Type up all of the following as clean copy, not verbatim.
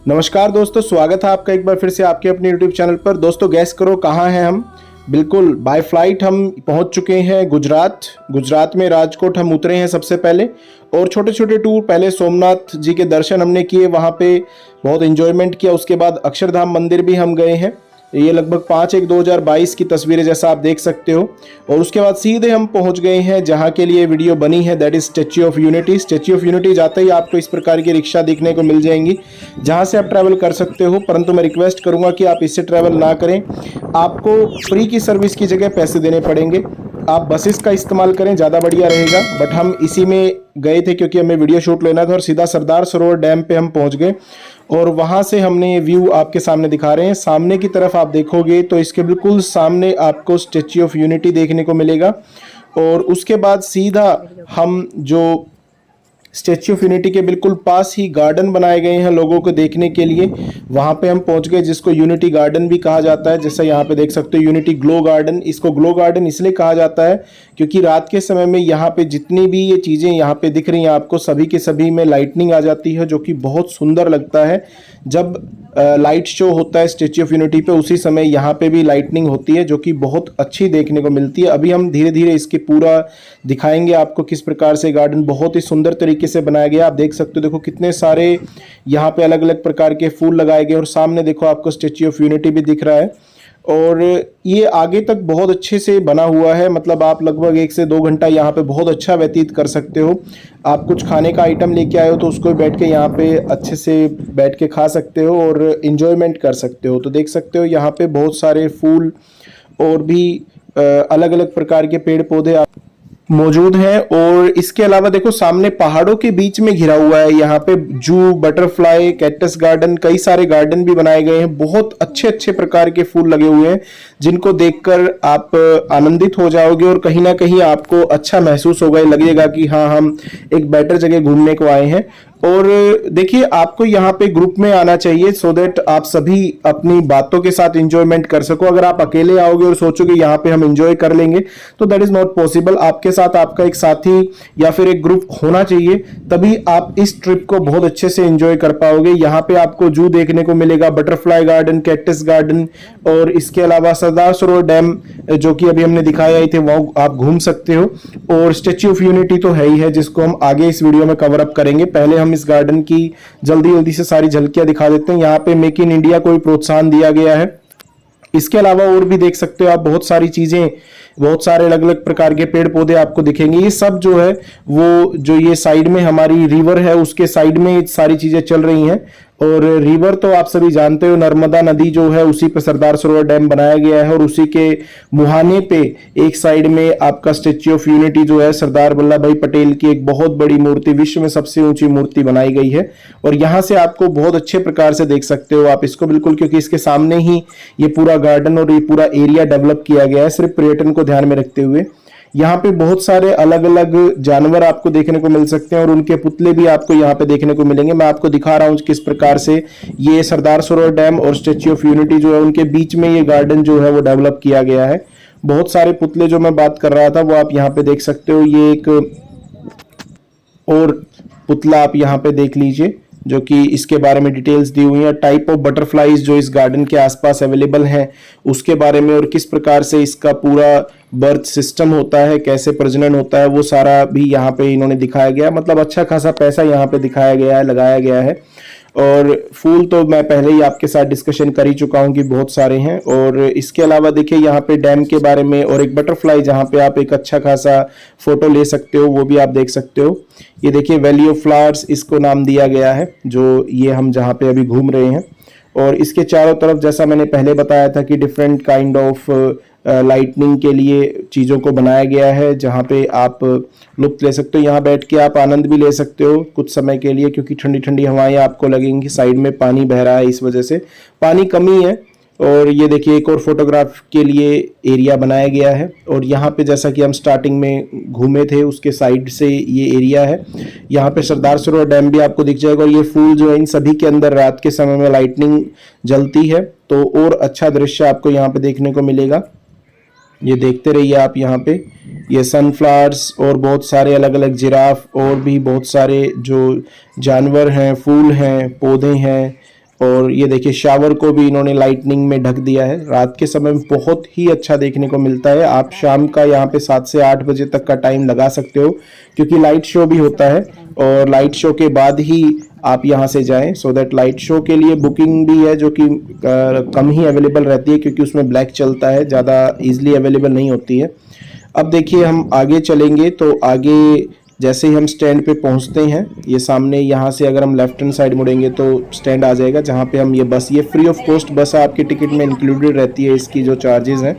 नमस्कार दोस्तों, स्वागत है आपका एक बार फिर से आपके अपने YouTube चैनल पर। दोस्तों गैस करो कहाँ हैं हम। बिल्कुल बाय फ्लाइट हम पहुंच चुके हैं गुजरात में राजकोट हम उतरे हैं सबसे पहले। और छोटे छोटे टूर, पहले सोमनाथ जी के दर्शन हमने किए, वहाँ पे बहुत एंजॉयमेंट किया। उसके बाद अक्षरधाम मंदिर भी हम गए हैं। ये लगभग 5/1/2022 की तस्वीरें जैसा आप देख सकते हो। और उसके बाद सीधे हम पहुंच गए हैं जहां के लिए वीडियो बनी है, that is statue of unity. Statue of unity जाते ही आपको इस प्रकार की रिक्शा देखने को मिल जाएंगी जहां से आप ट्रैवल कर सकते हो, परंतु मैं रिक्वेस्ट करूंगा कि आप इससे ट्रैवल ना करें। आपको फ्री की सर्विस की जगह पैसे देने पड़ेंगे। आप बसेस का इस्तेमाल करें, ज़्यादा बढ़िया रहेगा। बट हम इसी में गए थे क्योंकि हमें वीडियो शूट लेना था। और सीधा सरदार सरोवर डैम पे हम पहुंच गए और वहां से हमने ये व्यू आपके सामने दिखा रहे हैं। सामने की तरफ आप देखोगे तो इसके बिल्कुल सामने आपको स्टैच्यू ऑफ यूनिटी देखने को मिलेगा। और उसके बाद सीधा हम जो स्टैच्यू ऑफ यूनिटी के बिल्कुल पास ही गार्डन बनाए गए हैं लोगों को देखने के लिए, वहाँ पे हम पहुँच गए, जिसको यूनिटी गार्डन भी कहा जाता है। जैसा यहाँ पे देख सकते हो यूनिटी ग्लो गार्डन। इसको ग्लो गार्डन इसलिए कहा जाता है क्योंकि रात के समय में यहाँ पे जितनी भी ये चीज़ें यहाँ पे दिख रही हैं आपको, सभी के सभी में लाइटनिंग आ जाती है, जो कि बहुत सुंदर लगता है। जब लाइट शो होता है स्टैच्यू ऑफ यूनिटी पे, उसी समय यहाँ पे भी लाइटनिंग होती है, जो कि बहुत अच्छी देखने को मिलती है। अभी हम धीरे धीरे इसके पूरा दिखाएंगे आपको किस प्रकार से गार्डन बहुत ही सुंदर तरीके से बनाया गया। आप देख सकते हो, देखो कितने सारे यहाँ पे अलग अलग प्रकार के फूल लगाए गए। और सामने देखो आपको स्टैच्यू ऑफ यूनिटी भी दिख रहा है। और ये आगे तक बहुत अच्छे से बना हुआ है, मतलब आप लगभग 1 से 2 घंटा यहाँ पे बहुत अच्छा व्यतीत कर सकते हो। आप कुछ खाने का आइटम लेके आए हो तो उसको बैठ के यहाँ पे अच्छे से बैठ के खा सकते हो और इन्जॉयमेंट कर सकते हो। तो देख सकते हो यहाँ पे बहुत सारे फूल और भी अलग अलग प्रकार के पेड़ पौधे मौजूद है। और इसके अलावा देखो सामने पहाड़ों के बीच में घिरा हुआ है यहाँ पे जू, बटरफ्लाई, कैक्टस गार्डन, कई सारे गार्डन भी बनाए गए हैं। बहुत अच्छे अच्छे प्रकार के फूल लगे हुए हैं जिनको देखकर आप आनंदित हो जाओगे और कहीं ना कहीं आपको अच्छा महसूस होगा, लगेगा कि हाँ हम एक बेटर जगह घूमने को आए हैं। और देखिए आपको यहाँ पे ग्रुप में आना चाहिए सो दैट आप सभी अपनी बातों के साथ एंजॉयमेंट कर सको। अगर आप अकेले आओगे और सोचोगे यहाँ पे हम एंजॉय कर लेंगे तो दैट इज नॉट पॉसिबल। आपके साथ आपका एक साथी या फिर एक ग्रुप होना चाहिए, तभी आप इस ट्रिप को बहुत अच्छे से एंजॉय कर पाओगे। यहाँ पे आपको जू देखने को मिलेगा, बटरफ्लाई गार्डन, कैक्टस गार्डन, और इसके अलावा सरदार सरोवर डैम जो कि अभी हमने दिखाया ही थे वहां आप घूम सकते हो। और स्टैच्यू ऑफ यूनिटी तो है ही है, जिसको हम आगे इस वीडियो में कवर अप करेंगे। पहले हम इस गार्डन की जल्दी जल्दी से सारी झलकियां दिखा देते हैं। यहाँ पे मेक इन इंडिया को भी प्रोत्साहन दिया गया है। इसके अलावा और भी देख सकते हो आप बहुत सारी चीजें, बहुत सारे अलग अलग प्रकार के पेड़ पौधे आपको दिखेंगे। ये सब जो है वो जो ये साइड में हमारी रिवर है उसके साइड में सारी चीजें चल रही हैं। और रिवर तो आप सभी जानते हो, नर्मदा नदी जो है उसी पे सरदार सरोवर डैम बनाया गया है। और उसी के मुहाने पे एक साइड में आपका स्टैच्यू ऑफ यूनिटी जो है सरदार वल्लभ भाई पटेल की एक बहुत बड़ी मूर्ति, विश्व में सबसे ऊंची मूर्ति बनाई गई है। और यहाँ से आपको बहुत अच्छे प्रकार से देख सकते हो आप इसको बिल्कुल, क्योंकि इसके सामने ही ये पूरा गार्डन और ये पूरा एरिया डेवलप किया गया है सिर्फ पर्यटन को ध्यान में रखते हुए। यहाँ पे बहुत सारे अलग अलग जानवर आपको देखने को मिल सकते हैं और उनके पुतले भी आपको यहाँ पे देखने को मिलेंगे। मैं आपको दिखा रहा हूँ किस प्रकार से ये सरदार सरोवर डैम और स्टैच्यू ऑफ यूनिटी जो है उनके बीच में ये गार्डन जो है वो डेवलप किया गया है। बहुत सारे पुतले जो मैं बात कर रहा था वो आप यहाँ पे देख सकते हो। ये एक और पुतला आप यहाँ पे देख लीजिए जो कि इसके बारे में डिटेल्स दी हुई है। टाइप ऑफ बटरफ्लाईज जो इस गार्डन के आसपास अवेलेबल हैं उसके बारे में, और किस प्रकार से इसका पूरा बर्थ सिस्टम होता है, कैसे प्रजनन होता है, वो सारा भी यहाँ पे इन्होंने दिखाया गया। मतलब अच्छा खासा पैसा यहाँ पे दिखाया गया है, लगाया गया है। और फूल तो मैं पहले ही आपके साथ डिस्कशन कर ही चुका हूँ कि बहुत सारे हैं। और इसके अलावा देखिए यहाँ पे डैम के बारे में और एक बटरफ्लाई जहाँ पे आप एक अच्छा खासा फोटो ले सकते हो, वो भी आप देख सकते हो। ये देखिए वैली ऑफ फ्लावर्स इसको नाम दिया गया है, जो ये हम जहाँ पे अभी घूम रहे हैं। और इसके चारों तरफ जैसा मैंने पहले बताया था कि डिफरेंट काइंड ऑफ लाइटनिंग के लिए चीज़ों को बनाया गया है जहाँ पे आप लुत्फ ले सकते हो। यहाँ बैठ के आप आनंद भी ले सकते हो कुछ समय के लिए, क्योंकि ठंडी ठंडी हवाएं आपको लगेंगी। साइड में पानी बह रहा है, इस वजह से पानी कमी है। और ये देखिए एक और फोटोग्राफ के लिए एरिया बनाया गया है। और यहाँ पे जैसा कि हम स्टार्टिंग में घूमे थे उसके साइड से ये एरिया है। यहाँ पे सरदार सरोवर डैम भी आपको दिख जाएगा। और ये फूल जो है इन सभी के अंदर रात के समय में लाइटनिंग जलती है तो और अच्छा दृश्य आपको यहाँ पे देखने को मिलेगा। ये देखते रहिए आप यहाँ पे, ये सनफ्लावर्स और बहुत सारे अलग अलग जिराफ और भी बहुत सारे जो जानवर हैं, फूल हैं, पौधे हैं और ये देखिए शावर को भी इन्होंने लाइटनिंग में ढक दिया है। रात के समय में बहुत ही अच्छा देखने को मिलता है। आप शाम का यहाँ पे 7 से 8 बजे तक का टाइम लगा सकते हो, क्योंकि लाइट शो भी होता है और लाइट शो के बाद ही आप यहाँ से जाएं। सो दैट लाइट शो के लिए बुकिंग भी है, जो कि कम ही अवेलेबल रहती है, क्योंकि उसमें ब्लैक चलता है, ज़्यादा ईजिली अवेलेबल नहीं होती है। अब देखिए हम आगे चलेंगे तो आगे जैसे ही हम स्टैंड पे पहुंचते हैं, ये सामने यहाँ से अगर हम लेफ्ट हैंड साइड मुड़ेंगे तो स्टैंड आ जाएगा, जहाँ पे हम ये फ्री ऑफ कॉस्ट बस आपके टिकट में इंक्लूडेड रहती है, इसकी जो चार्जेस हैं।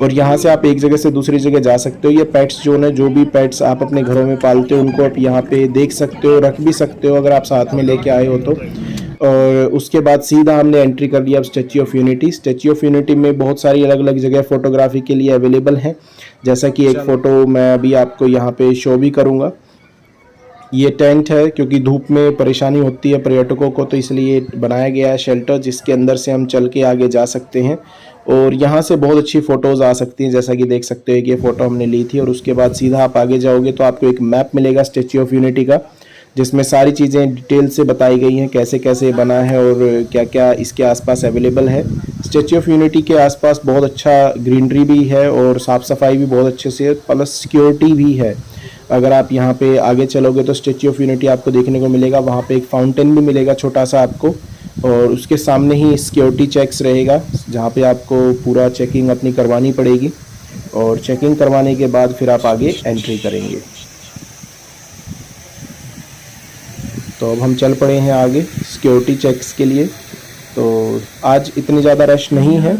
और यहाँ से आप एक जगह से दूसरी जगह जा सकते हो। ये पेट्स जोन है, जो भी पेट्स आप अपने घरों में पालते हो उनको आप यहाँ पे देख सकते हो, रख भी सकते हो अगर आप साथ में लेके आए हो तो। और उसके बाद सीधा हमने एंट्री कर लिया अब statue of unity. Statue of unity में बहुत सारी अलग अलग जगह फोटोग्राफी के लिए अवेलेबल हैं, जैसा कि एक फ़ोटो मैं अभी आपको यहाँ पे शो भी करूँगा। ये टेंट है, क्योंकि धूप में परेशानी होती है पर्यटकों को, तो इसलिए बनाया गया है शेल्टर, जिसके अंदर से हम चल के आगे जा सकते हैं और यहाँ से बहुत अच्छी फ़ोटोज़ आ सकती हैं। जैसा कि देख सकते हो कि ये फ़ोटो हमने ली थी। और उसके बाद सीधा आप आगे जाओगे तो आपको एक मैप मिलेगा स्टैच्यू ऑफ यूनिटी का, जिसमें सारी चीज़ें डिटेल से बताई गई हैं, कैसे कैसे बना है और क्या क्या इसके आसपास अवेलेबल है। स्टैच्यू ऑफ यूनिटी के आसपास बहुत अच्छा ग्रीनरी भी है और साफ़ सफाई भी बहुत अच्छे से, प्लस सिक्योरिटी भी है। अगर आप यहाँ पे आगे चलोगे तो स्टैच्यू ऑफ यूनिटी आपको देखने को मिलेगा, वहाँ पे एक फाउंटेन भी मिलेगा छोटा सा आपको, और उसके सामने ही सिक्योरिटी चेक्स रहेगा, जहाँ पे आपको पूरा चेकिंग अपनी करवानी पड़ेगी। और चेकिंग करवाने के बाद फिर आप आगे एंट्री करेंगे। तो अब हम चल पड़े हैं आगे सिक्योरिटी चेक्स के लिए। तो आज इतनी ज़्यादा रश नहीं है,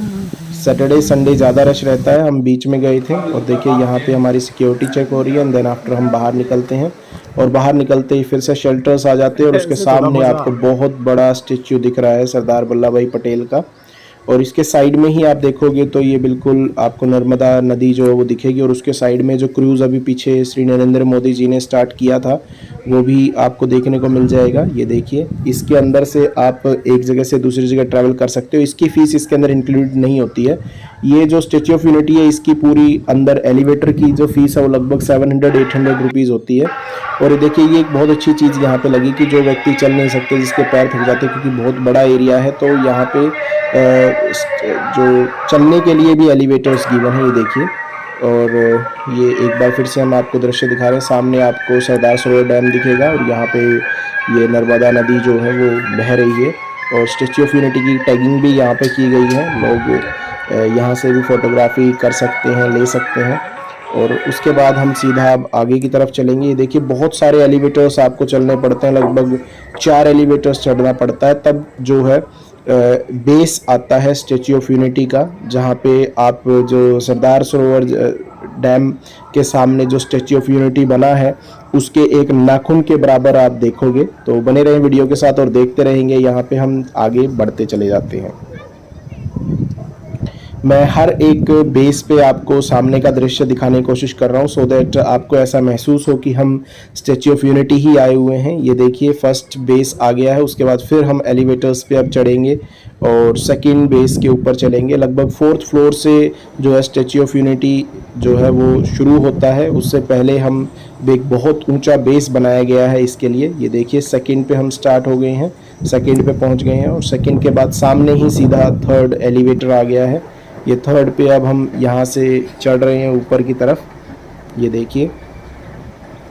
सैटरडे संडे ज़्यादा रश रहता है। हम बीच में गए थे और देखिए यहाँ पे हमारी सिक्योरिटी चेक हो रही है, एंड देन आफ्टर हम बाहर निकलते हैं। और बाहर निकलते ही फिर से शेल्टर्स आ जाते हैं और उसके सामने आपको बहुत बड़ा स्टेच्यू दिख रहा है सरदार वल्लभ भाई पटेल का। और इसके साइड में ही आप देखोगे तो ये बिल्कुल आपको नर्मदा नदी जो है वो दिखेगी, और उसके साइड में जो क्रूज़ अभी पीछे श्री नरेंद्र मोदी जी ने स्टार्ट किया था वो भी आपको देखने को मिल जाएगा। ये देखिए, इसके अंदर से आप एक जगह से दूसरी जगह ट्रैवल कर सकते हो। इसकी फ़ीस इसके अंदर इंक्लूड नहीं होती है। ये जो स्टैच्यू ऑफ यूनिटी है, इसकी पूरी अंदर एलिवेटर की जो फ़ीस है वो लगभग 700-800 रुपीज़ होती है। और देखिए ये एक बहुत अच्छी चीज़ यहाँ पे लगी कि जो व्यक्ति चल नहीं सकते, जिसके पैर थक जाते हैं, क्योंकि बहुत बड़ा एरिया है, तो यहाँ पे जो चलने के लिए भी एलिवेटर्स गिवन है, ये देखिए। और ये एक बार फिर से हम आपको दृश्य दिखा रहे हैं। सामने आपको सरदार सरोवर डैम दिखेगा और यहाँ पे ये नर्मदा नदी जो है वो बह रही है। और स्टैच्यू ऑफ यूनिटी की टैगिंग भी यहाँ पे की गई है, लोग यहाँ से भी फोटोग्राफी कर सकते हैं, ले सकते हैं। और उसके बाद हम सीधा अब आगे की तरफ चलेंगे। ये देखिए बहुत सारे एलिवेटर्स आपको चलने पड़ते हैं, लगभग 4 एलिवेटर्स चढ़ना पड़ता है, तब जो है बेस आता है स्टैच्यू ऑफ यूनिटी का, जहाँ पे आप जो सरदार सरोवर डैम के सामने जो स्टैच्यू ऑफ यूनिटी बना है उसके एक नाखून के बराबर आप देखोगे। तो बने रहें वीडियो के साथ और देखते रहेंगे। यहाँ पे हम आगे बढ़ते चले जाते हैं। मैं हर एक बेस पे आपको सामने का दृश्य दिखाने की कोशिश कर रहा हूँ, सो दैट आपको ऐसा महसूस हो कि हम स्टैच्यू ऑफ यूनिटी ही आए हुए हैं। ये देखिए फर्स्ट बेस आ गया है, उसके बाद फिर हम एलिवेटर्स पे अब चढ़ेंगे और सेकंड बेस के ऊपर चलेंगे। लगभग 4th फ्लोर से जो है स्टैच्यू ऑफ यूनिटी जो है वो शुरू होता है। उससे पहले हम एक बहुत ऊंचा बेस बनाया गया है इसके लिए। ये देखिए सेकंड पे हम स्टार्ट हो गए हैं, सेकंड पे पहुंच गए हैं, और सेकंड के बाद सामने ही सीधा 3rd एलिवेटर आ गया है। ये 3rd पे अब हम यहाँ से चढ़ रहे हैं ऊपर की तरफ, ये देखिए।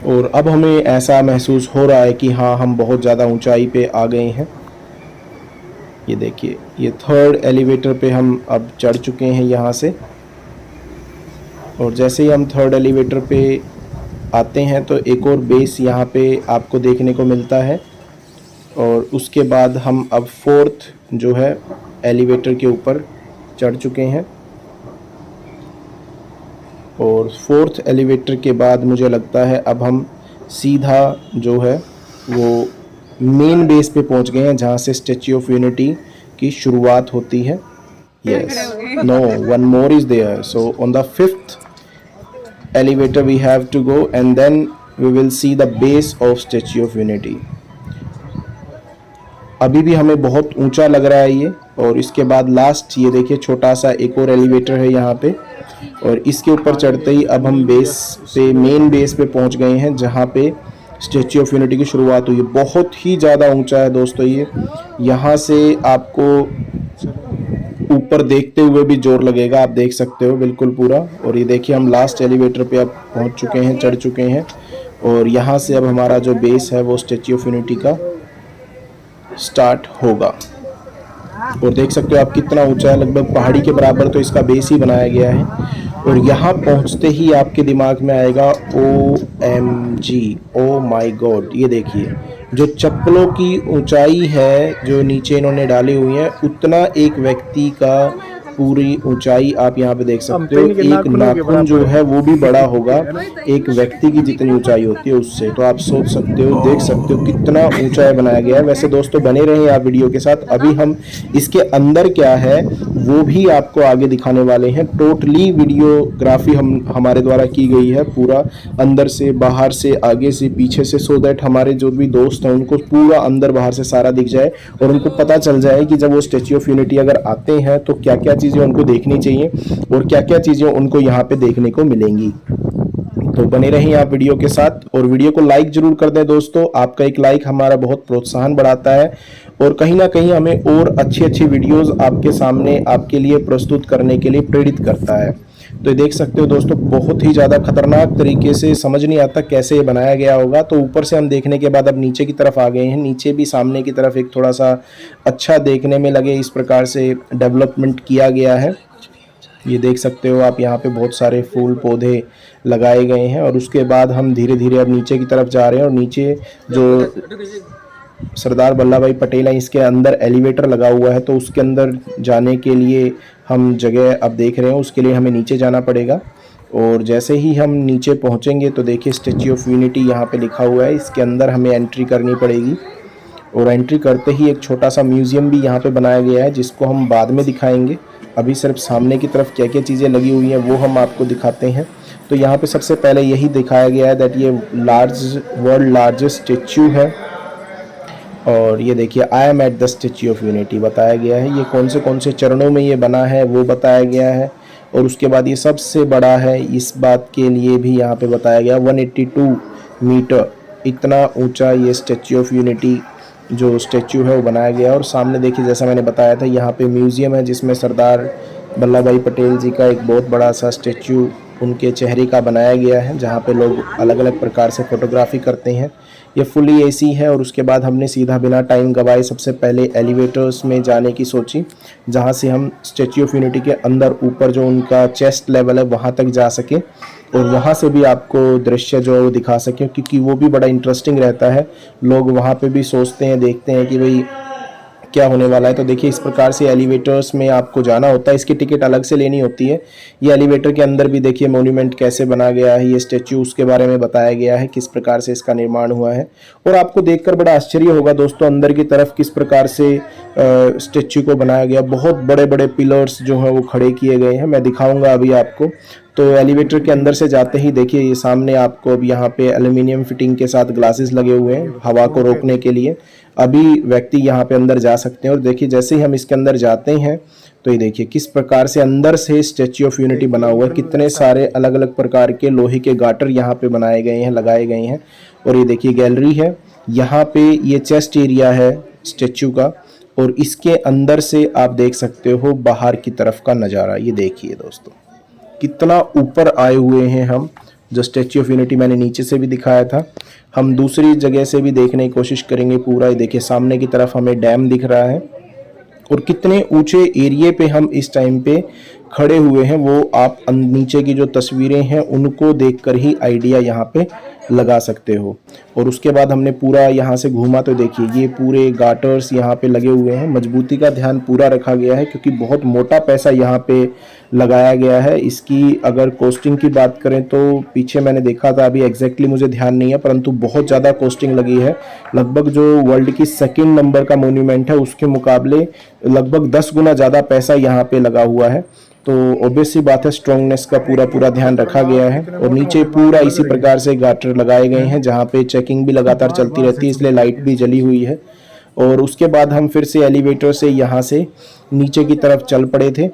और अब हमें ऐसा महसूस हो रहा है कि हाँ हम बहुत ज़्यादा ऊंचाई पे आ गए हैं। ये देखिए ये 3rd एलिवेटर पे हम अब चढ़ चुके हैं यहाँ से। और जैसे ही हम 3rd एलिवेटर पे आते हैं तो एक और बेस यहाँ पे आपको देखने को मिलता है। और उसके बाद हम अब 4th जो है एलिवेटर के ऊपर चढ़ चुके हैं। और 4th एलिवेटर के बाद मुझे लगता है अब हम सीधा जो है वो मेन बेस पे पहुंच गए हैं, जहां से स्टैच्यू ऑफ यूनिटी की शुरुआत होती है। Yes, no, one more is there. So on the 5th elevator we have to go, and then we will see the base of Statue of Unity. अभी भी हमें बहुत ऊंचा लग रहा है ये। और इसके बाद लास्ट ये देखिए छोटा सा एक और एलिवेटर है यहाँ पे, और इसके ऊपर चढ़ते ही अब हम बेस पे, मेन बेस पे पहुँच गए हैं, जहाँ पे स्टैच्यू ऑफ यूनिटी की शुरुआत हुई है। बहुत ही ज़्यादा ऊंचा है दोस्तों ये, यहाँ से आपको ऊपर देखते हुए भी जोर लगेगा, आप देख सकते हो बिल्कुल पूरा। और ये देखिए हम लास्ट एलिवेटर पे अब पहुंच चुके हैं, चढ़ चुके हैं, और यहाँ से अब हमारा जो बेस है वो स्टैच्यू ऑफ यूनिटी का स्टार्ट होगा। और देख सकते हो आप कितना ऊंचा है, लगभग पहाड़ी के बराबर तो इसका बेस ही बनाया गया है। और यहाँ पहुँचते ही आपके दिमाग में आएगा OMG, ओ माई गॉड। ये देखिए जो चप्पलों की ऊंचाई है जो नीचे इन्होंने डाली हुई है, उतना एक व्यक्ति का पूरी ऊंचाई आप यहाँ पे देख सकते हो। एक नाखून जो है वो भी बड़ा होगा एक व्यक्ति की जितनी ऊंचाई होती है उससे। तो आप सोच सकते हो, देख सकते हो कितना ऊंचाई बनाया गया है। वैसे दोस्तों बने रहें आप वीडियो के साथ, अभी हम इसके अंदर क्या है वो भी आपको आगे दिखाने वाले हैं। टोटली वीडियोग्राफी हमारे द्वारा की गई है, पूरा अंदर से बाहर से आगे से पीछे से, सो दैट हमारे जो भी दोस्त हैं उनको पूरा अंदर बाहर से सारा दिख जाए और उनको पता चल जाए कि जब वो स्टैच्यू ऑफ यूनिटी अगर आते हैं तो क्या क्या चीज़ें उनको देखनी चाहिए और क्या क्या चीज़ें उनको यहाँ पे देखने को मिलेंगी। तो बने रहें आप वीडियो के साथ और वीडियो को लाइक जरूर कर दें दोस्तों। आपका एक लाइक हमारा बहुत प्रोत्साहन बढ़ाता है और कहीं ना कहीं हमें और अच्छी अच्छी वीडियोस आपके सामने आपके लिए प्रस्तुत करने के लिए प्रेरित करता है। तो देख सकते हो दोस्तों बहुत ही ज़्यादा खतरनाक तरीके से, समझ नहीं आता कैसे ये बनाया गया होगा। तो ऊपर से हम देखने के बाद अब नीचे की तरफ आ गए हैं। नीचे भी सामने की तरफ एक थोड़ा सा अच्छा देखने में लगे इस प्रकार से डेवलपमेंट किया गया है। ये देख सकते हो आप, यहाँ पे बहुत सारे फूल पौधे लगाए गए हैं। और उसके बाद हम धीरे धीरे अब नीचे की तरफ जा रहे हैं और नीचे जो सरदार वल्लभ भाई पटेल है इसके अंदर एलिवेटर लगा हुआ है, तो उसके अंदर जाने के लिए हम जगह अब देख रहे हैं, उसके लिए हमें नीचे जाना पड़ेगा। और जैसे ही हम नीचे पहुंचेंगे तो देखिए स्टैच्यू ऑफ यूनिटी यहाँ पे लिखा हुआ है, इसके अंदर हमें एंट्री करनी पड़ेगी। और एंट्री करते ही एक छोटा सा म्यूज़ियम भी यहाँ पे बनाया गया है जिसको हम बाद में दिखाएंगे। अभी सिर्फ सामने की तरफ क्या क्या चीज़ें लगी हुई हैं वो हम आपको दिखाते हैं। तो यहाँ पे सबसे पहले यही दिखाया गया है दैट ये वर्ल्ड लार्जेस्ट स्टैच्यू है। और ये देखिए I am at the statue of unity बताया गया है, ये कौन से चरणों में ये बना है वो बताया गया है। और उसके बाद ये सबसे बड़ा है, इस बात के लिए भी यहाँ पे बताया गया 182 मीटर इतना ऊंचा ये स्टैच्यू ऑफ यूनिटी जो स्टैच्यू है वो बनाया गया है। और सामने देखिए जैसा मैंने बताया था यहाँ पे म्यूज़ियम है जिसमें सरदार वल्लभ भाई पटेल जी का एक बहुत बड़ा सा स्टैच्यू उनके चेहरे का बनाया गया है, जहाँ पे लोग अलग अलग प्रकार से फोटोग्राफी करते हैं। ये फुली एसी है। और उसके बाद हमने सीधा बिना टाइम गवाए सबसे पहले एलिवेटर्स में जाने की सोची, जहाँ से हम स्टैच्यू ऑफ यूनिटी के अंदर ऊपर जो उनका चेस्ट लेवल है वहाँ तक जा सके और वहाँ से भी आपको दृश्य जो है वो दिखा सकें, क्योंकि वो भी बड़ा इंटरेस्टिंग रहता है। लोग वहाँ पे भी सोचते हैं, देखते हैं कि भाई क्या होने वाला है। तो देखिए इस प्रकार से एलिवेटर्स में आपको जाना होता है, इसकी टिकट अलग से लेनी होती है। ये एलिवेटर के अंदर भी देखिए मॉन्यूमेंट कैसे बना गया है, ये स्टैच्यू उसके बारे में बताया गया है किस प्रकार से इसका निर्माण हुआ है। और आपको देखकर बड़ा आश्चर्य होगा दोस्तों अंदर की तरफ किस प्रकार से स्टैच्यू को बनाया गया। बहुत बड़े बड़े पिलर्स जो हैं वो खड़े किए गए हैं, मैं दिखाऊंगा अभी आपको। तो एलिवेटर के अंदर से जाते ही देखिए ये सामने आपको अब यहाँ पे एल्यूमिनियम फिटिंग के साथ ग्लासेस लगे हुए हैं हवा को रोकने के लिए। अभी व्यक्ति यहाँ पे अंदर जा सकते हैं। और देखिए जैसे ही हम इसके अंदर जाते हैं तो ये देखिए किस प्रकार से अंदर से स्टैच्यू ऑफ यूनिटी बना हुआ है, कितने सारे अलग अलग प्रकार के लोहे के गाटर यहाँ पे बनाए गए हैं, लगाए गए हैं। और ये देखिए गैलरी है, यहाँ पे ये चेस्ट एरिया है स्टैच्यू का। और इसके अंदर से आप देख सकते हो बाहर की तरफ का नज़ारा। ये देखिए दोस्तों कितना ऊपर आए हुए हैं हम। जो स्टैच्यू ऑफ यूनिटी मैंने नीचे से भी दिखाया था, हम दूसरी जगह से भी देखने की कोशिश करेंगे पूरा। ये देखिए सामने की तरफ हमें डैम दिख रहा है और कितने ऊंचे एरिए पे हम इस टाइम पे खड़े हुए हैं वो आप नीचे की जो तस्वीरें हैं उनको देखकर ही आइडिया यहाँ पे लगा सकते हो। और उसके बाद हमने पूरा यहाँ से घूमा तो देखिए ये पूरे गाटर्स यहाँ पे लगे हुए हैं। मजबूती का ध्यान पूरा रखा गया है क्योंकि बहुत मोटा पैसा यहाँ पे लगाया गया है। इसकी अगर कॉस्टिंग की बात करें तो पीछे मैंने देखा था, अभी एग्जैक्टली मुझे ध्यान नहीं है, परंतु बहुत ज़्यादा कॉस्टिंग लगी है। लगभग जो वर्ल्ड की सेकेंड नंबर का मोन्यूमेंट है उसके मुकाबले लगभग 10 गुना ज़्यादा पैसा यहाँ पे लगा हुआ है। तो ऑब्वियस सी बात है स्ट्रॉन्गनेस का पूरा ध्यान रखा गया है। और नीचे पूरा इसी प्रकार से गाटर लगाए गए हैं जहाँ पे चेकिंग भी लगातार चलती रहती है, इसलिए लाइट भी जली हुई है। और उसके बाद हम फिर से एलिवेटर से यहाँ से नीचे की तरफ चल पड़े थे।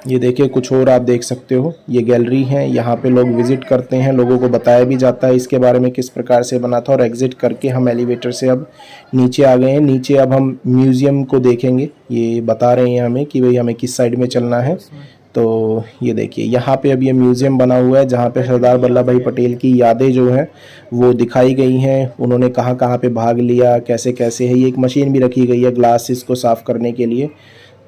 ये देखिए कुछ और आप देख सकते हो, ये गैलरी है, यहाँ पे लोग विज़िट करते हैं, लोगों को बताया भी जाता है इसके बारे में किस प्रकार से बना था। और एग्ज़िट करके हम एलिवेटर से अब नीचे आ गए हैं। नीचे अब हम म्यूज़ियम को देखेंगे, ये बता रहे हैं हमें कि भाई हमें किस साइड में चलना है। तो ये देखिए यहाँ पे अब ये म्यूज़ियम बना हुआ है जहाँ पे सरदार वल्लभ भाई पटेल की यादें जो हैं वो दिखाई गई हैं। उन्होंने कहाँ कहाँ पे भाग लिया, कैसे कैसे है। ये एक मशीन भी रखी गई है ग्लासेस को साफ़ करने के लिए।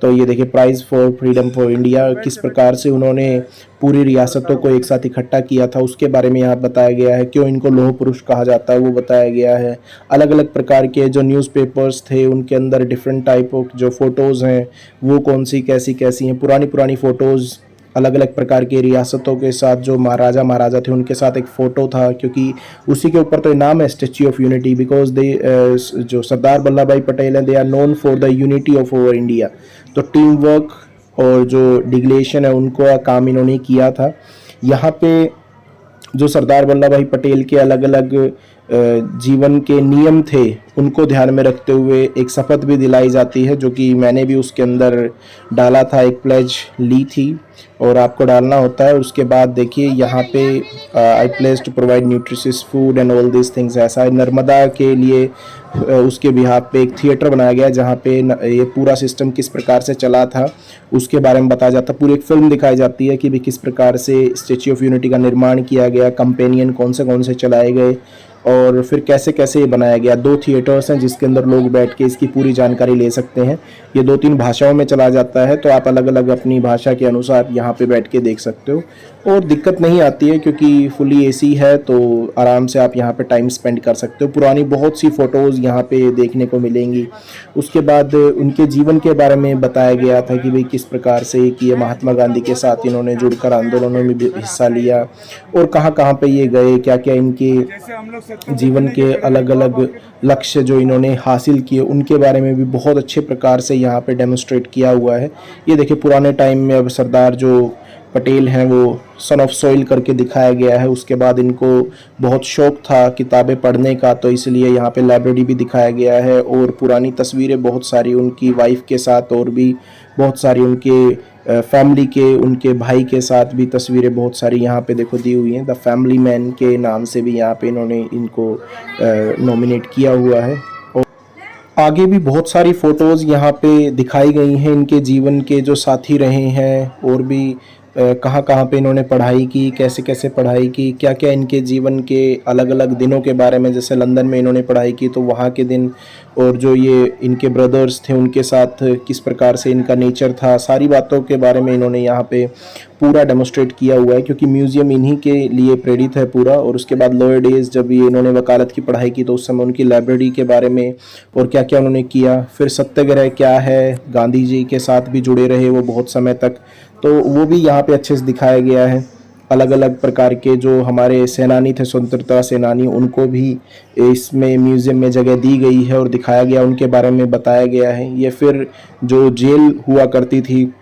तो ये देखिए prize for freedom for India, किस प्रकार से उन्होंने पूरी रियासतों को एक साथ इकट्ठा किया था उसके बारे में यहाँ बताया गया है। क्यों इनको लौह पुरुष कहा जाता है वो बताया गया है। अलग अलग प्रकार के जो न्यूज़पेपर्स थे उनके अंदर डिफरेंट टाइप ऑफ जो फ़ोटोज़ हैं वो कौन सी कैसी कैसी हैं, पुरानी पुरानी फ़ोटोज़ अलग अलग प्रकार की रियासतों के साथ जो महाराजा महाराजा थे उनके साथ एक फ़ोटो था, क्योंकि उसी के ऊपर तो नाम है statue of unity, because they जो सरदार वल्लभ भाई पटेल हैं they are known for the unity of over India. तो टीम वर्क और जो डिग्लेशन है उनको काम इन्होंने किया था। यहाँ पे जो सरदार वल्लभ भाई पटेल के अलग अलग जीवन के नियम थे उनको ध्यान में रखते हुए एक शपथ भी दिलाई जाती है, जो कि मैंने भी उसके अंदर डाला था, एक प्लेज ली थी और आपको डालना होता है। उसके बाद देखिए यहाँ पे I pledge to provide nutritious food and all this things. ऐसा है नर्मदा के लिए उसके बिहाफ पे एक थिएटर बनाया गया जहाँ पे ये पूरा सिस्टम किस प्रकार से चला था उसके बारे में बताया जाता है। पूरी एक फिल्म दिखाई जाती है कि भी किस प्रकार से स्टैच्यू ऑफ यूनिटी का निर्माण किया गया, कंपेनियन कौन से चलाए गए और फिर कैसे कैसे ये बनाया गया। 2 थिएटर्स हैं जिसके अंदर लोग बैठ के इसकी पूरी जानकारी ले सकते हैं। ये 2-3 भाषाओं में चला जाता है, तो आप अलग अलग अपनी भाषा के अनुसार यहाँ पे बैठ के देख सकते हो और दिक्कत नहीं आती है क्योंकि फुली एसी है, तो आराम से आप यहाँ पे टाइम स्पेंड कर सकते हो। पुरानी बहुत सी फ़ोटोज़ यहाँ पे देखने को मिलेंगी। उसके बाद उनके जीवन के बारे में बताया गया था कि भाई किस प्रकार से कि महात्मा गांधी के साथ इन्होंने जुड़कर आंदोलनों में भी हिस्सा लिया और कहाँ कहाँ पे ये गए, क्या क्या इनके जीवन के अलग अलग लक्ष्य जो इन्होंने हासिल किए उनके बारे में भी बहुत अच्छे प्रकार से यहाँ पे डेमोन्स्ट्रेट किया हुआ है। ये देखिए पुराने टाइम में अब सरदार जो पटेल हैं वो सन ऑफ सॉइल करके दिखाया गया है। उसके बाद इनको बहुत शौक था किताबें पढ़ने का, तो इसलिए यहाँ पे लाइब्रेरी भी दिखाया गया है और पुरानी तस्वीरें बहुत सारी उनकी वाइफ के साथ और भी बहुत सारी उनके फैमिली के, उनके भाई के साथ भी तस्वीरें बहुत सारी यहाँ पे देखो दी हुई हैं। द फैमिली मैन के नाम से भी यहाँ पे इन्होंने इनको नॉमिनेट किया हुआ है। और आगे भी बहुत सारी फ़ोटोज़ यहाँ पे दिखाई गई हैं इनके जीवन के जो साथी रहे हैं और भी कहाँ कहाँ पे इन्होंने पढ़ाई की, कैसे कैसे पढ़ाई की, क्या क्या इनके जीवन के अलग अलग दिनों के बारे में। जैसे लंदन में इन्होंने पढ़ाई की तो वहाँ के दिन और जो ये इनके ब्रदर्स थे उनके साथ किस प्रकार से इनका नेचर था, सारी बातों के बारे में इन्होंने यहाँ पे पूरा डेमोन्स्ट्रेट किया हुआ है, क्योंकि म्यूज़ियम इन्हीं के लिए प्रेरित है पूरा। और उसके बाद लोअर डेज जब ये इन्होंने वकालत की पढ़ाई की तो उस समय उनकी लाइब्रेरी के बारे में और क्या क्या उन्होंने किया। फिर सत्याग्रह क्या है, गांधी जी के साथ भी जुड़े रहे वो बहुत समय तक, तो वो भी यहाँ पे अच्छे से दिखाया गया है। अलग अलग प्रकार के जो हमारे सेनानी थे, स्वतंत्रता सेनानी, उनको भी इसमें म्यूज़ियम में जगह दी गई है और दिखाया गया, उनके बारे में बताया गया है। ये फिर जो जेल हुआ करती थी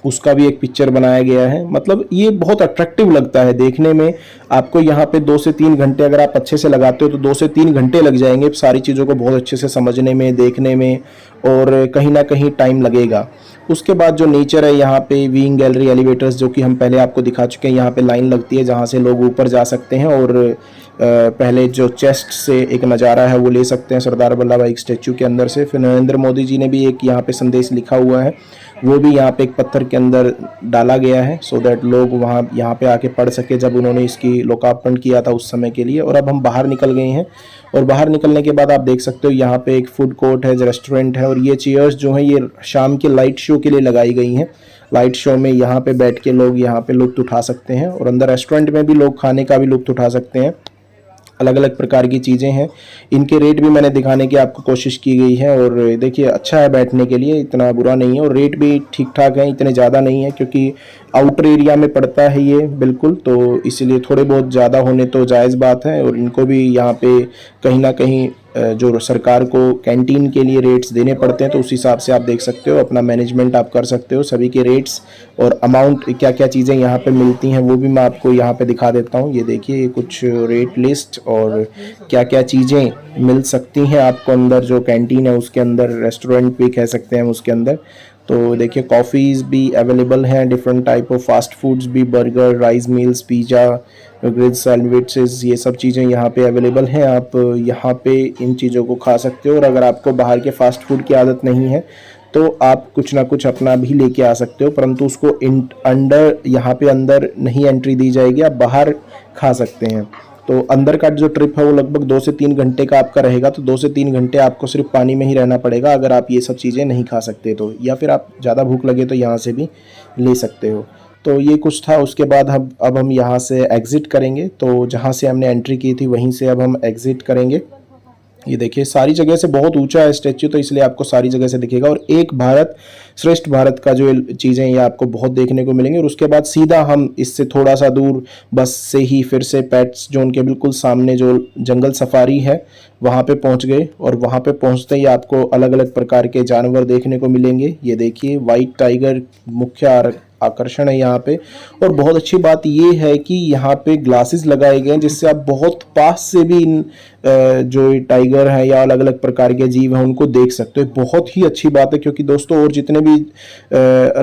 उसका भी एक पिक्चर बनाया गया है। मतलब ये बहुत अट्रैक्टिव लगता है देखने में। आपको यहाँ पे 2 से 3 घंटे अगर आप अच्छे से लगाते हो तो 2 से 3 घंटे लग जाएंगे सारी चीज़ों को बहुत अच्छे से समझने में, देखने में, और कहीं ना कहीं टाइम लगेगा। उसके बाद जो नेचर है यहाँ पे, विंग गैलरी एलिवेटर्स जो कि हम पहले आपको दिखा चुके हैं, यहाँ पे लाइन लगती है जहाँ से लोग ऊपर जा सकते हैं और पहले जो चेस्ट से एक नज़ारा है वो ले सकते हैं सरदार वल्लभ भाई स्टैचू के अंदर से। फिर नरेंद्र मोदी जी ने भी एक यहाँ पे संदेश लिखा हुआ है, वो भी यहाँ पे एक पत्थर के अंदर डाला गया है सो दैट लोग वहाँ यहाँ पे आके पढ़ सके जब उन्होंने इसकी लोकार्पण किया था उस समय के लिए। और अब हम बाहर निकल गए हैं और बाहर निकलने के बाद आप देख सकते हो यहाँ पे एक फूड कोर्ट है, रेस्टोरेंट है, और ये चेयर्स जो हैं ये शाम के लाइट शो के लिए लगाई गई हैं। लाइट शो में यहाँ पे बैठ के लोग यहाँ पे लुत्फ़ उठा सकते हैं और अंदर रेस्टोरेंट में भी लोग खाने का भी लुत्फ़ उठा सकते हैं। अलग अलग प्रकार की चीज़ें हैं, इनके रेट भी मैंने दिखाने की आपको कोशिश की गई है। और देखिए अच्छा है बैठने के लिए, इतना बुरा नहीं है और रेट भी ठीक ठाक है, इतने ज़्यादा नहीं है क्योंकि आउटर एरिया में पड़ता है ये बिल्कुल, तो इसलिए थोड़े बहुत ज़्यादा होने तो जायज़ बात है। और इनको भी यहाँ पे कहीं ना कहीं जो सरकार को कैंटीन के लिए रेट्स देने पड़ते हैं तो उस हिसाब से आप देख सकते हो, अपना मैनेजमेंट आप कर सकते हो। सभी के रेट्स और अमाउंट क्या क्या चीज़ें यहाँ पे मिलती हैं वो भी मैं आपको यहाँ पे दिखा देता हूँ। ये देखिए कुछ रेट लिस्ट और क्या क्या चीज़ें मिल सकती हैं आपको अंदर, जो कैंटीन है उसके अंदर, रेस्टोरेंट भी कह सकते हैं उसके अंदर। तो देखिए कॉफ़ीज़ भी अवेलेबल हैं, different type of fast foods भी, burger, rice meals, pizza, grill sandwiches, ये सब चीज़ें यहाँ पे अवेलेबल हैं। आप यहाँ पे इन चीज़ों को खा सकते हो। और अगर आपको बाहर के फास्ट फूड की आदत नहीं है तो आप कुछ ना कुछ अपना भी लेके आ सकते हो, परंतु उसको अंडर यहाँ पे अंदर नहीं एंट्री दी जाएगी, आप बाहर खा सकते हैं। तो अंदर का जो ट्रिप है वो लगभग 2 से 3 घंटे का आपका रहेगा। तो 2 से 3 घंटे आपको सिर्फ पानी में ही रहना पड़ेगा अगर आप ये सब चीज़ें नहीं खा सकते तो, या फिर आप ज़्यादा भूख लगे तो यहाँ से भी ले सकते हो। तो ये कुछ था। उसके बाद अब हम यहाँ से एग्ज़िट करेंगे। तो जहाँ से हमने एंट्री की थी वहीं से अब हम एग्ज़िट करेंगे। ये देखिए सारी जगह से बहुत ऊंचा है स्टैच्यू, तो इसलिए आपको सारी जगह से दिखेगा। और एक भारत श्रेष्ठ भारत का जो चीज़ें ये आपको बहुत देखने को मिलेंगी। और उसके बाद सीधा हम इससे थोड़ा सा दूर बस से ही फिर से पेट्स जोन के बिल्कुल सामने जो जंगल सफारी है वहाँ पे पहुँच गए। और वहाँ पे पहुँचते ही आपको अलग अलग प्रकार के जानवर देखने को मिलेंगे। ये देखिए वाइट टाइगर मुख्य आकर्षण है यहाँ पे। और बहुत अच्छी बात ये है कि यहाँ पे ग्लासेस लगाए गए हैं जिससे आप बहुत पास से भी इन जो टाइगर है या अलग अलग प्रकार के जीव हैं उनको देख सकते हो। बहुत ही अच्छी बात है, क्योंकि दोस्तों और जितने भी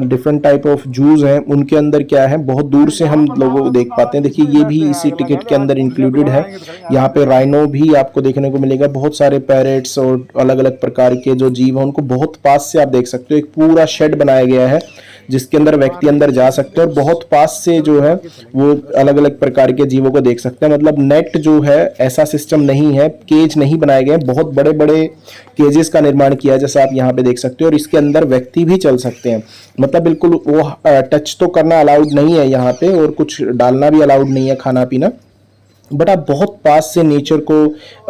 डिफरेंट टाइप ऑफ जूज हैं उनके अंदर क्या है, बहुत दूर से हम लोगों को देख पाते हैं। देखिए ये भी इसी टिकट के अंदर इंक्लूडेड है। यहाँ पे राइनो भी आपको देखने को मिलेगा, बहुत सारे पैरेट्स और अलग अलग प्रकार के जो जीव हैं उनको बहुत पास से आप देख सकते हो। एक पूरा शेड बनाया गया है जिसके अंदर व्यक्ति अंदर जा सकते हैं और बहुत पास से जो है वो अलग अलग प्रकार के जीवों को देख सकते हैं। मतलब नेट जो है ऐसा सिस्टम नहीं है, केज नहीं बनाए गए, बहुत बड़े बड़े केजेस का निर्माण किया है जैसा आप यहाँ पे देख सकते हो। और इसके अंदर व्यक्ति भी चल सकते हैं। मतलब बिल्कुल वो टच तो करना अलाउड नहीं है यहाँ पे, और कुछ डालना भी अलाउड नहीं है खाना पीना, बट आप बहुत पास से नेचर को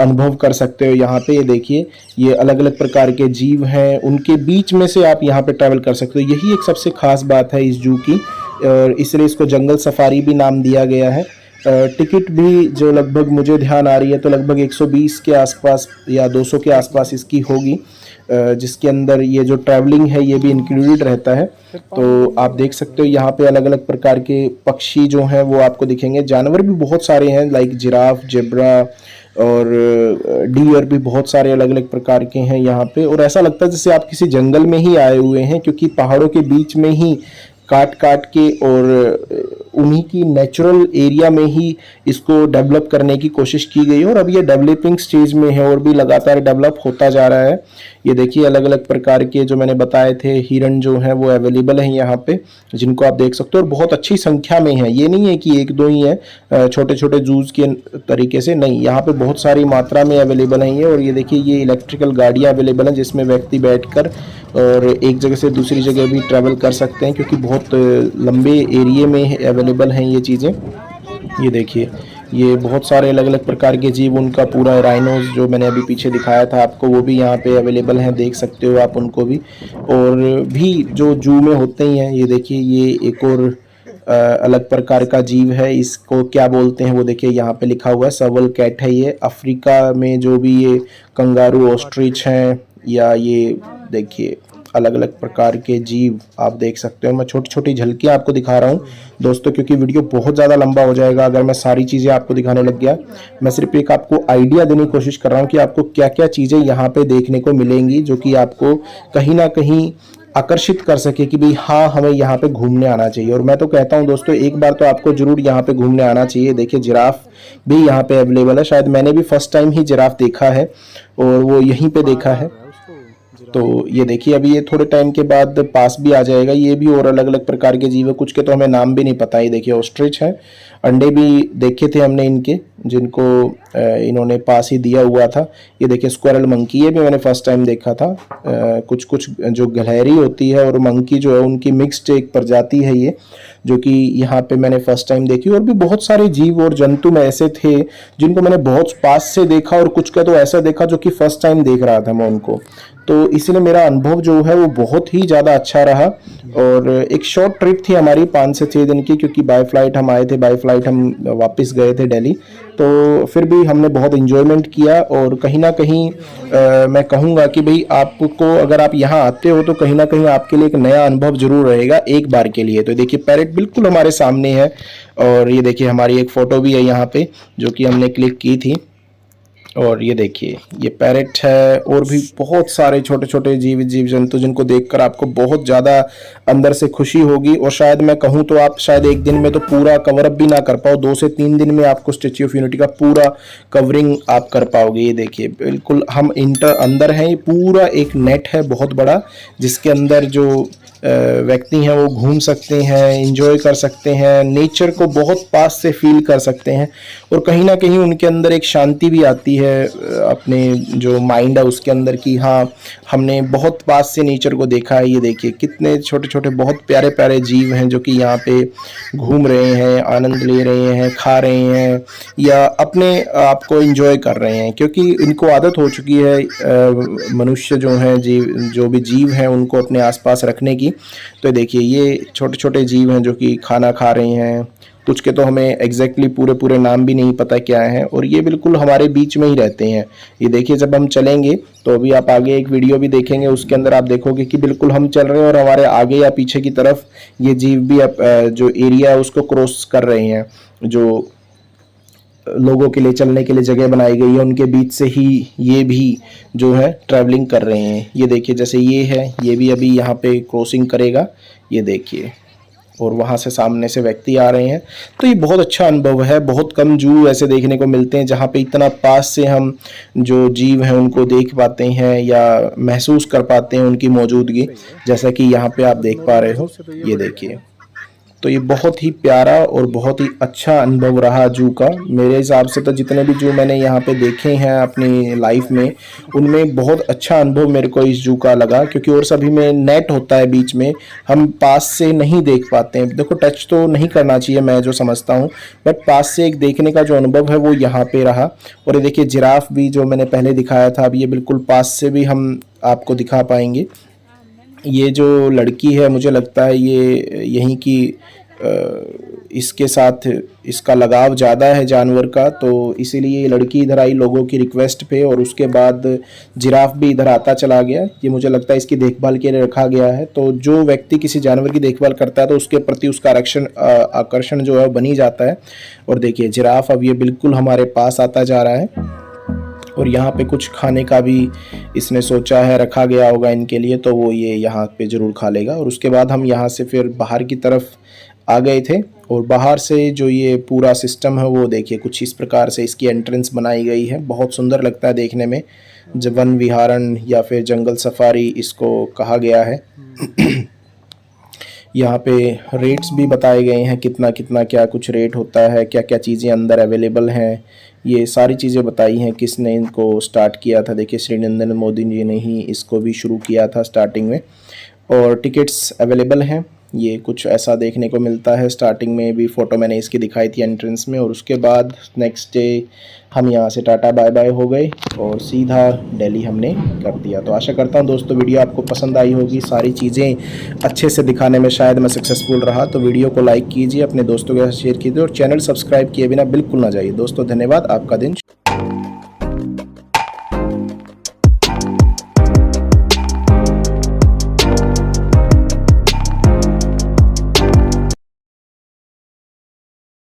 अनुभव कर सकते हो। यहाँ पे ये देखिए ये अलग अलग प्रकार के जीव हैं, उनके बीच में से आप यहाँ पे ट्रैवल कर सकते हो। यही एक सबसे खास बात है इस जू की, और इसलिए इसको जंगल सफारी भी नाम दिया गया है। टिकट भी जो लगभग मुझे ध्यान आ रही है तो लगभग 120 के आसपास या 200 के आसपास इसकी होगी, जिसके अंदर ये जो ट्रैवलिंग है ये भी इंक्लूडेड रहता है। तो आप देख सकते हो यहाँ पे अलग अलग प्रकार के पक्षी जो हैं वो आपको दिखेंगे। जानवर भी बहुत सारे हैं, लाइक जिराफ, जेब्रा और डियर भी बहुत सारे अलग अलग प्रकार के हैं यहाँ पे। और ऐसा लगता है जैसे आप किसी जंगल में ही आए हुए हैं, क्योंकि पहाड़ों के बीच में ही काट काट के और उन्हीं की नेचुरल एरिया में ही इसको डेवलप करने की कोशिश की गई है। और अब ये डेवलपिंग स्टेज में है और भी लगातार डेवलप होता जा रहा है। ये देखिए अलग अलग प्रकार के जो मैंने बताए थे हिरन जो हैं वो अवेलेबल हैं यहाँ पे, जिनको आप देख सकते हो। और बहुत अच्छी संख्या में है, ये नहीं है कि एक दो ही है छोटे छोटे जूज के तरीके से, नहीं, यहाँ पे बहुत सारी मात्रा में अवेलेबल हैं ये। और ये देखिए ये इलेक्ट्रिकल गाड़ियाँ अवेलेबल हैं जिसमें व्यक्ति बैठकर और एक जगह से दूसरी जगह भी ट्रैवल कर सकते हैं, क्योंकि बहुत लंबे एरिए में अवेलेबल हैं ये चीज़ें। ये देखिए ये बहुत सारे अलग अलग प्रकार के जीव, उनका पूरा राइनोज जो मैंने अभी पीछे दिखाया था आपको वो भी यहाँ पे अवेलेबल हैं, देख सकते हो आप उनको भी। और भी जो जू में होते ही हैं, ये देखिए ये एक और अलग प्रकार का जीव है, इसको क्या बोलते हैं वो देखिए यहाँ पे लिखा हुआ है, सर्वल कैट है ये। अफ्रीका में जो भी ये कंगारू, ऑस्ट्रिच हैं, या ये देखिए अलग अलग प्रकार के जीव आप देख सकते हो। मैं छोटी छोटी झलकियाँ आपको दिखा रहा हूँ दोस्तों, क्योंकि वीडियो बहुत ज़्यादा लंबा हो जाएगा अगर मैं सारी चीज़ें आपको दिखाने लग गया। मैं सिर्फ एक आपको आइडिया देने की कोशिश कर रहा हूँ कि आपको क्या क्या चीज़ें यहाँ पे देखने को मिलेंगी जो कि आपको कहीं ना कहीं आकर्षित कर सके कि भाई हाँ हमें यहाँ पे घूमने आना चाहिए। और मैं तो कहता हूँ दोस्तों एक बार तो आपको जरूर यहाँ पे घूमने आना चाहिए। देखिए जिराफ भी यहाँ पे अवेलेबल है, शायद मैंने भी फर्स्ट टाइम ही जिराफ देखा है और वो यहीं पे देखा है। तो ये देखिए अभी ये थोड़े टाइम के बाद पास भी आ जाएगा। ये भी और अलग अलग प्रकार के जीव है, कुछ के तो हमें नाम भी नहीं पता। ये देखिए ऑस्ट्रिच है, अंडे भी देखे थे हमने इनके, जिनको इन्होंने पास ही दिया हुआ था। ये देखिए स्क्वायरल मंकी, ये भी मैंने फर्स्ट टाइम देखा था। कुछ कुछ जो गिलहरी होती है और मंकी जो है उनकी मिक्स्ड एक प्रजाति है ये, जो कि यहाँ पे मैंने फर्स्ट टाइम देखी। और भी बहुत सारे जीव और जंतु में ऐसे थे जिनको मैंने बहुत पास से देखा, और कुछ का तो ऐसा देखा जो कि फर्स्ट टाइम देख रहा था मैं उनको। तो इसलिए मेरा अनुभव जो है वो बहुत ही ज़्यादा अच्छा रहा। और एक शॉर्ट ट्रिप थी हमारी 5 से 6 दिन की, क्योंकि बाय फ्लाइट हम आए थे, बाय फ्लाइट हम वापस गए थे दिल्ली। तो फिर भी हमने बहुत इंजॉयमेंट किया। और कहीं ना कहीं मैं कहूँगा कि भाई आपको अगर आप यहाँ आते हो तो कहीं ना कहीं आपके लिए एक नया अनुभव जरूर रहेगा एक बार के लिए। तो देखिए पैरेट बिल्कुल हमारे सामने है, और ये देखिए हमारी एक फ़ोटो भी है यहाँ पे जो कि हमने क्लिक की थी। और ये देखिए ये पैरेट है, और भी बहुत सारे छोटे छोटे जीव जंतु जिनको देखकर आपको बहुत ज़्यादा अंदर से खुशी होगी। और शायद मैं कहूँ तो आप शायद एक दिन में तो पूरा कवर अप भी ना कर पाओ, 2 से 3 दिन में आपको स्टैच्यू ऑफ यूनिटी का पूरा कवरिंग आप कर पाओगे। ये देखिए बिल्कुल हम अंदर हैं, ये पूरा एक नेट है बहुत बड़ा, जिसके अंदर जो व्यक्ति हैं वो घूम सकते हैं, एंजॉय कर सकते हैं, नेचर को बहुत पास से फील कर सकते हैं। और कहीं ना कहीं उनके अंदर एक शांति भी आती है अपने जो माइंड है उसके अंदर, कि हाँ हमने बहुत पास से नेचर को देखा है। ये देखिए कितने छोटे छोटे बहुत प्यारे प्यारे जीव हैं जो कि यहाँ पे घूम रहे हैं, आनंद ले रहे हैं, खा रहे हैं, या अपने आप को एंजॉय कर रहे हैं, क्योंकि इनको आदत हो चुकी है मनुष्य जो हैं, जीव जो भी जीव हैं उनको अपने आसपास रखने की। तो देखिए ये छोटे छोटे जीव हैं जो कि खाना खा रहे हैं, कुछ के तो हमें एग्जैक्टली पूरे पूरे नाम भी नहीं पता क्या है, और ये बिल्कुल हमारे बीच में ही रहते हैं। ये देखिए जब हम चलेंगे तो अभी आप आगे एक वीडियो भी देखेंगे, उसके अंदर आप देखोगे कि बिल्कुल हम चल रहे हैं और हमारे आगे या पीछे की तरफ ये जीव भी जो एरिया है उसको क्रॉस कर रहे हैं। जो लोगों के लिए चलने के लिए जगह बनाई गई है उनके बीच से ही ये भी जो है ट्रैवलिंग कर रहे हैं। ये देखिए जैसे ये है, ये भी अभी यहाँ पे क्रॉसिंग करेगा, ये देखिए, और वहाँ से सामने से व्यक्ति आ रहे हैं। तो ये बहुत अच्छा अनुभव है। बहुत कम जू ऐसे देखने को मिलते हैं जहाँ पे इतना पास से हम जो जीव हैं उनको देख पाते हैं या महसूस कर पाते हैं उनकी मौजूदगी, जैसा कि यहाँ पे आप देख पा रहे हो। ये देखिए तो ये बहुत ही प्यारा और बहुत ही अच्छा अनुभव रहा जू का। मेरे हिसाब से तो जितने भी जू मैंने यहाँ पे देखे हैं अपनी लाइफ में, उनमें बहुत अच्छा अनुभव मेरे को इस जू का लगा, क्योंकि और सभी में नेट होता है बीच में, हम पास से नहीं देख पाते हैं। देखो टच तो नहीं करना चाहिए मैं जो समझता हूँ, बट पास से एक देखने का जो अनुभव है वो यहाँ पे रहा। और ये देखिए जिराफ भी जो मैंने पहले दिखाया था, अब ये बिल्कुल पास से भी हम आपको दिखा पाएंगे। ये जो लड़की है मुझे लगता है ये यहीं की इसके साथ इसका लगाव ज़्यादा है जानवर का, तो इसीलिए ये लड़की इधर आई लोगों की रिक्वेस्ट पे, और उसके बाद जिराफ भी इधर आता चला गया। ये मुझे लगता है इसकी देखभाल के लिए रखा गया है। तो जो व्यक्ति किसी जानवर की देखभाल करता है तो उसके प्रति उसका आकर्षण जो है बनी जाता है। और देखिए जिराफ अब ये बिल्कुल हमारे पास आता जा रहा है, और यहाँ पे कुछ खाने का भी इसने सोचा है, रखा गया होगा इनके लिए, तो वो ये यहाँ पे ज़रूर खा लेगा। और उसके बाद हम यहाँ से फिर बाहर की तरफ आ गए थे, और बाहर से जो ये पूरा सिस्टम है वो देखिए कुछ इस प्रकार से इसकी एंट्रेंस बनाई गई है। बहुत सुंदर लगता है देखने में, जब वन विहारण या फिर जंगल सफारी इसको कहा गया है। यहाँ पे रेट्स भी बताए गए हैं, कितना कितना क्या कुछ रेट होता है, क्या क्या चीज़ें अंदर अवेलेबल हैं, ये सारी चीज़ें बताई हैं। किसने इनको स्टार्ट किया था, देखिए श्री नरेंद्र मोदी जी ने ही इसको भी शुरू किया था स्टार्टिंग में। और टिकट्स अवेलेबल हैं, ये कुछ ऐसा देखने को मिलता है। स्टार्टिंग में भी फ़ोटो मैंने इसकी दिखाई थी एंट्रेंस में, और उसके बाद नेक्स्ट डे हम यहाँ से टाटा बाय बाय हो गए और सीधा दिल्ली हमने कर दिया। तो आशा करता हूँ दोस्तों वीडियो आपको पसंद आई होगी, सारी चीज़ें अच्छे से दिखाने में शायद मैं सक्सेसफुल रहा। तो वीडियो को लाइक कीजिए, अपने दोस्तों के साथ शेयर कीजिए, और चैनल सब्सक्राइब किए बिना बिल्कुल ना जाइए। दोस्तों धन्यवाद, आपका दिन